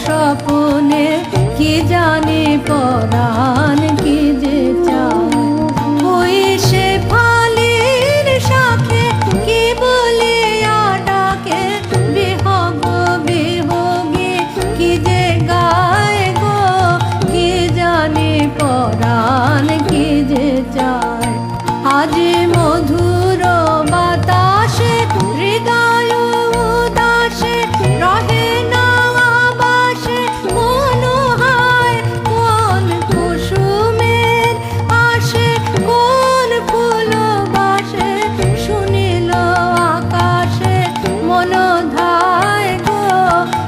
স্বপনে কি জানি পরাণ কি যে চায়। ওই সে ফালির শাখে কি বলিয়া ডাকে, বিহগ বিহগে কি যে গায় গো, কি জানি পরাণ কি যে চায়। আজ মধুর বাতাসে হৃদয় উদাসে রহে না আবাসে মনোহায়। কোন কুসুমের আসে কোন ফুল বাসে, শুনিল আকাশে মনোধায় গো,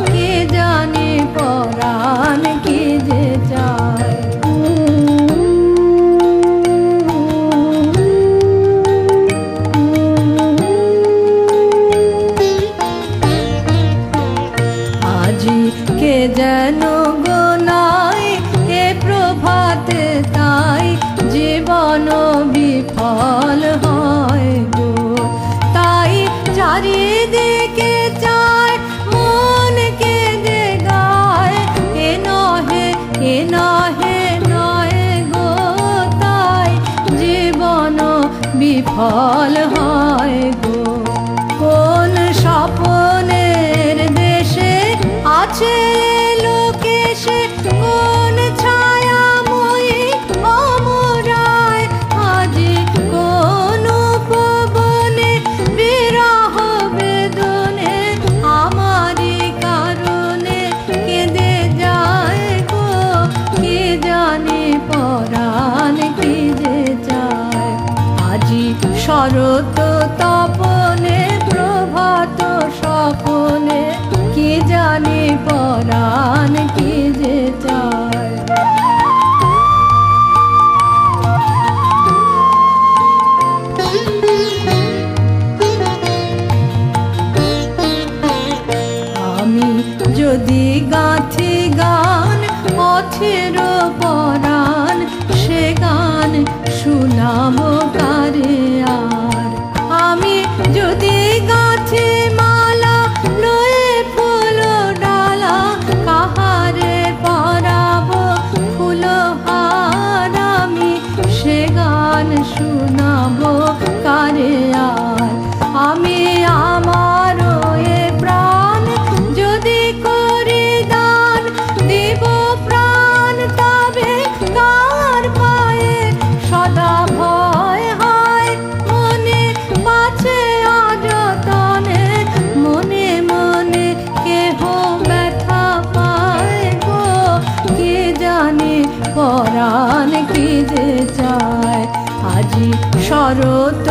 কি জানি পরাণ কি যে চায়। কে যেন গোনাই এ প্রভাতে তাই জীবন বিফল হয় গো। তাই চারিদিকে চায় মন কে যে গায়, এ নহে এ নহে নয় গো, তাই জীবন বিফল হয় গো। কোন স্বপনের দেশে আছে লোকেশে, কোন ছায়াময়ী অমরায় আজি কোন উপবনে বিরহ বেদনে আমারি কারণে কেঁদে যায় গো, কি জানি পরাণ কি যে চায়। আজি শরৎ তপনে প্রভাত স্বপনে কি জানি পরাণ কি যে চায়। আমি যদি গাঁথি গান পথের পরাণ, সে গান শুনাব কারে আর। আমি যদি গাঁথি মালা লয়ে ফুল ডালা, কাহারে পরাব ফুলহার। আমি সে গান শুনাব কারে আর। আমি আমার এ প্রাণ যদি করি দান, দিব প্রাণ তবে কার পায়ে সদা ভয় হয় মনে পাছে অযতনে, মনে মনে কেহ ব্যথা পায় গো, কি জানি পরাণ কি যে চায়। আজি শরৎ